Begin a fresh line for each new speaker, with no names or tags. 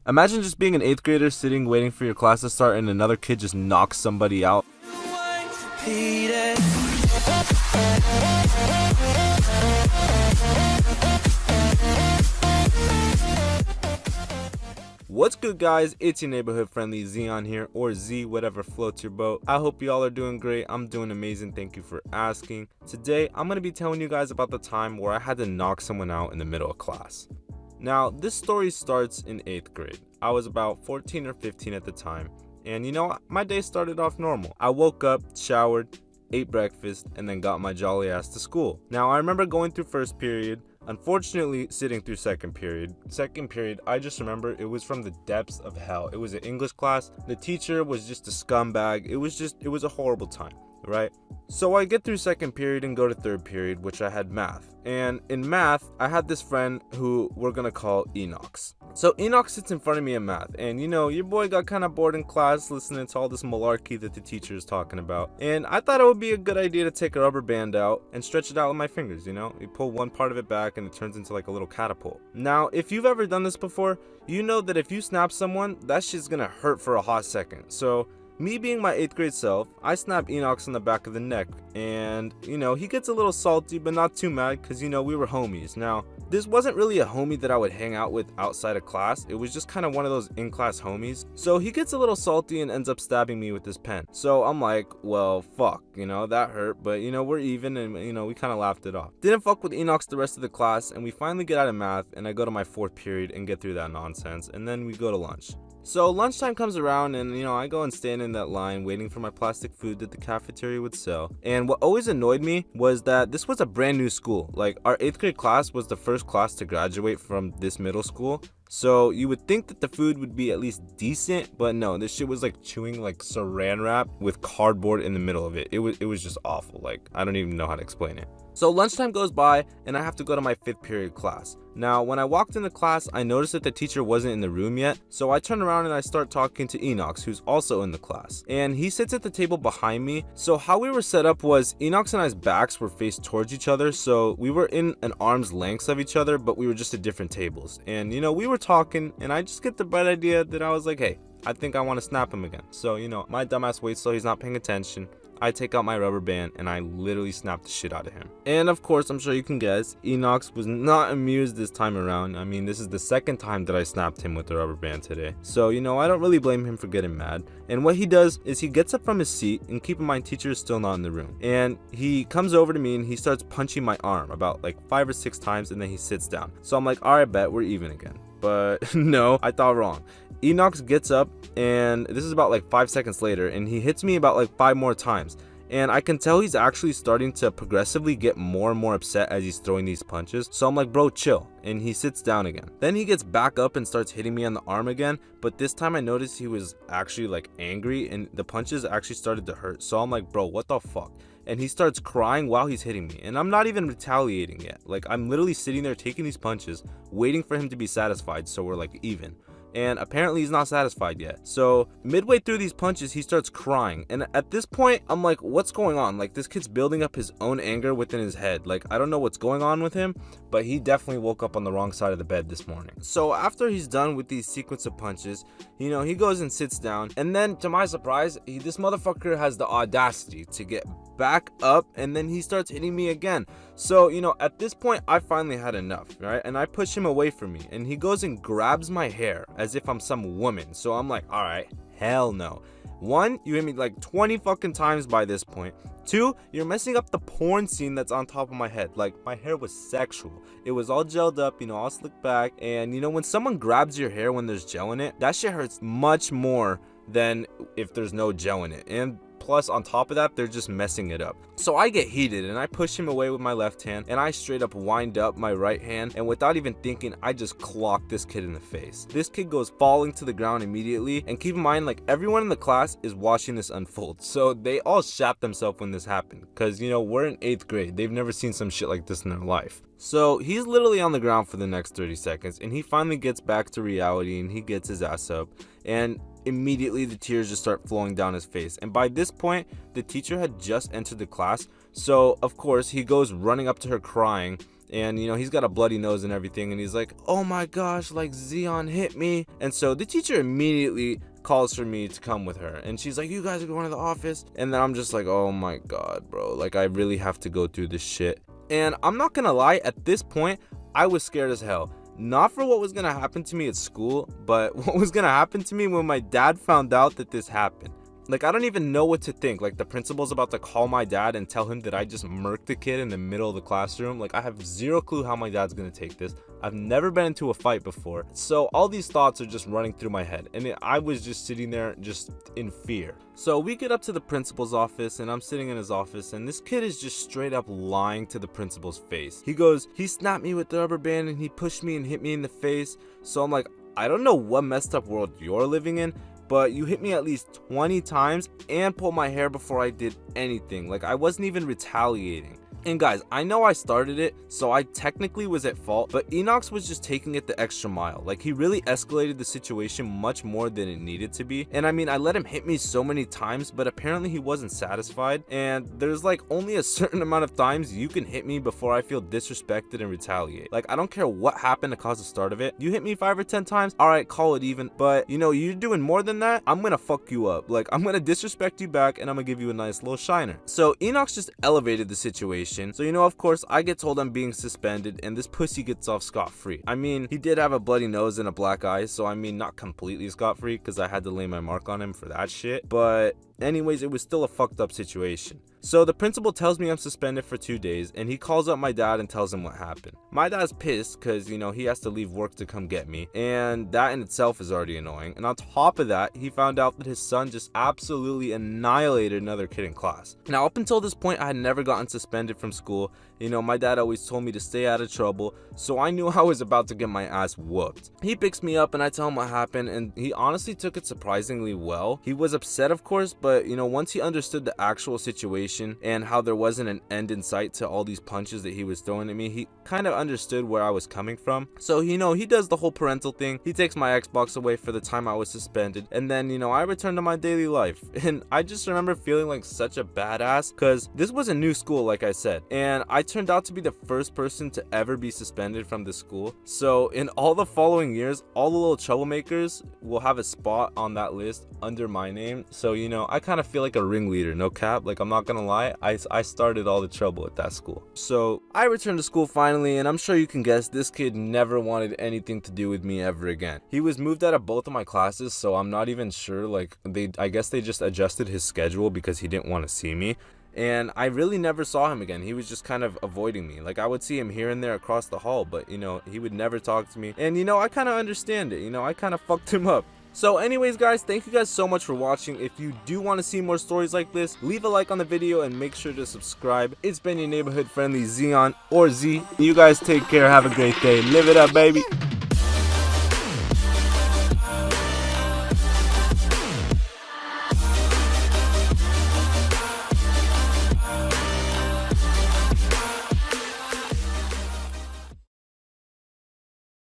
Imagine just being an 8th grader sitting waiting for your class to start and another kid just knocks somebody out. What's good, guys? It's your neighborhood friendly Zeon here, or Z, whatever floats your boat. I hope y'all are doing great. I'm doing amazing. Thank you for asking. Today, I'm going to be telling you guys about the time where I had to knock someone out in the middle of class. Now, this story starts in 8th grade. I was about 14 or 15 at the time, and my day started off normal. I woke up, showered, ate breakfast, and then got my jolly ass to school. Now, I remember going through first period, unfortunately sitting through second period. Second period, I just remember it was from the depths of hell. It was an English class. The teacher was just a scumbag. It was a horrible time, right? So I get through second period and go to third period, which I had math. And in math, I had this friend who we're gonna call Enox. So Enox sits in front of me in math, and your boy got kind of bored in class listening to all this malarkey that the teacher is talking about. And I thought it would be a good idea to take a rubber band out and stretch it out with my fingers, You pull one part of it back and it turns into like a little catapult. Now, if you've ever done this before, you know that if you snap someone, that shit's gonna hurt for a hot second. So me being my 8th grade self, I snap Enox on the back of the neck, and he gets a little salty, but not too mad, because we were homies. Now, this wasn't really a homie that I would hang out with outside of class. It was just kind of one of those in-class homies. So he gets a little salty and ends up stabbing me with his pen. So I'm like, well, fuck, that hurt, but we're even, and we kind of laughed it off. Didn't fuck with Enox the rest of the class, and we finally get out of math, and I go to my 4th period and get through that nonsense, and then we go to lunch. So lunchtime comes around, and I go and stand in that line waiting for my plastic food that the cafeteria would sell. And what always annoyed me was that this was a brand new school. Like, our 8th grade class was the first class to graduate from this middle school. So you would think that the food would be at least decent, but no, this shit was like chewing like saran wrap with cardboard in the middle of it. It was just awful. Like, I don't even know how to explain it. So lunchtime goes by, and I have to go to my 5th period class. Now, when I walked into class, I noticed that the teacher wasn't in the room yet, so I turn around and I start talking to Enox, who's also in the class. And he sits at the table behind me. So how we were set up was Enox and I's backs were faced towards each other, so we were in an arm's length of each other, but we were just at different tables. And we were talking, and I just get the bright idea that I was like, hey, I think I want to snap him again. So my dumbass waits so he's not paying attention. I take out my rubber band and I literally snap the shit out of him. And of course, I'm sure you can guess, Enox was not amused this time around. I mean, this is the second time that I snapped him with the rubber band today. So, I don't really blame him for getting mad. And what he does is he gets up from his seat, and keep in mind, teacher is still not in the room. And he comes over to me and he starts punching my arm about like 5 or 6 times, and then he sits down. So I'm like, all right, bet, we're even again. But no, I thought wrong. Enox gets up, and this is about like 5 seconds later, and he hits me about like 5 more times. And I can tell he's actually starting to progressively get more and more upset as he's throwing these punches. So I'm like, bro, chill. And he sits down again. Then he gets back up and starts hitting me on the arm again. But this time I noticed he was actually like angry, and the punches actually started to hurt. So I'm like, bro, what the fuck? And he starts crying while he's hitting me, and I'm not even retaliating yet. Like, I'm literally sitting there taking these punches, waiting for him to be satisfied, so we're like even. And apparently he's not satisfied yet. So midway through these punches, he starts crying, and at this point I'm like, what's going on? Like, this kid's building up his own anger within his head. Like, I don't know what's going on with him, but he definitely woke up on the wrong side of the bed this morning. So after he's done with these sequence of punches, he goes and sits down, and then to my surprise, this motherfucker has the audacity to get back up, and then he starts hitting me again. So at this point I finally had enough, right? And I push him away from me, and he goes and grabs my hair as if I'm some woman. So I'm like, all right, hell no. 1, you hit me like 20 fucking times by this point. 2, you're messing up the porn scene that's on top of my head. Like, my hair was sexual. It was all gelled up, all slicked back. And when someone grabs your hair when there's gel in it, that shit hurts much more than if there's no gel in it. And plus, on top of that, they're just messing it up. So I get heated, and I push him away with my left hand, and I straight up wind up my right hand, and without even thinking, I just clock this kid in the face. This kid goes falling to the ground immediately, and keep in mind, like, everyone in the class is watching this unfold, so they all shat themselves when this happened, because we're in 8th grade. They've never seen some shit like this in their life. So he's literally on the ground for the next 30 seconds, and he finally gets back to reality, and he gets his ass up, and immediately the tears just start flowing down his face. And by this point, the teacher had just entered the class, so of course he goes running up to her crying, and he's got a bloody nose and everything, and he's like, oh my gosh, like Zion hit me. And so the teacher immediately calls for me to come with her, and she's like, you guys are going to the office. And then I'm just like, oh my god, bro, like I really have to go through this shit. And I'm not gonna lie, at this point I was scared as hell, not for what was gonna happen to me at school, but what was gonna happen to me when my dad found out that this happened. Like, I don't even know what to think. Like, the principal's about to call my dad and tell him that I just murked the kid in the middle of the classroom. Like, I have zero clue how my dad's gonna take this. I've never been into a fight before. So all these thoughts are just running through my head, and I was just sitting there just in fear. So we get up to the principal's office, and I'm sitting in his office, and this kid is just straight up lying to the principal's face. He goes, he snapped me with the rubber band and he pushed me and hit me in the face. So I'm like, I don't know what messed up world you're living in, but you hit me at least 20 times and pulled my hair before I did anything. Like, I wasn't even retaliating. And guys, I know I started it, so I technically was at fault, but Enox was just taking it the extra mile. Like, he really escalated the situation much more than it needed to be. And I mean, I let him hit me so many times, but apparently he wasn't satisfied. And there's like only a certain amount of times you can hit me before I feel disrespected and retaliate. Like, I don't care what happened to cause the start of it. You hit me 5 or 10 times, all right, call it even. But you're doing more than that, I'm gonna fuck you up. Like, I'm gonna disrespect you back, and I'm gonna give you a nice little shiner. So Enox just elevated the situation. So of course I get told I'm being suspended, and this pussy gets off scot-free. I mean, he did have a bloody nose and a black eye, so I mean, not completely scot-free because I had to lay my mark on him for that shit, but anyways, it was still a fucked up situation. So the principal tells me I'm suspended for 2 days, and he calls up my dad and tells him what happened. My dad's pissed because he has to leave work to come get me, and that in itself is already annoying. And on top of that, he found out that his son just absolutely annihilated another kid in class. Now, up until this point, I had never gotten suspended from school. My dad always told me to stay out of trouble, so I knew I was about to get my ass whooped. He picks me up and I tell him what happened, and he honestly took it surprisingly well. He was upset, of course, but once he understood the actual situation and how there wasn't an end in sight to all these punches that he was throwing at me, he kind of understood where I was coming from. So he does the whole parental thing. He takes my Xbox away for the time I was suspended, and then I return to my daily life. And I just remember feeling like such a badass because this was a new school, like I said, and I turned out to be the first person to ever be suspended from this school. So in all the following years, all the little troublemakers will have a spot on that list under my name. So I kind of feel like a ringleader, no cap. Like, I'm not gonna lie, I started all the trouble at that school. So I returned to school finally, and I'm sure you can guess this kid never wanted anything to do with me ever again. He was moved out of both of my classes, so I'm not even sure, like, I guess they just adjusted his schedule because he didn't want to see me. And I really never saw him again. He was just kind of avoiding me. Like, I would see him here and there across the hall, but he would never talk to me. And I kind of understand it. I kind of fucked him up. So anyways, guys, thank you guys so much for watching. If you do want to see more stories like this, leave a like on the video and make sure to subscribe. It's been your neighborhood friendly Zion, or Z. You guys take care. Have a great day. Live it up, baby.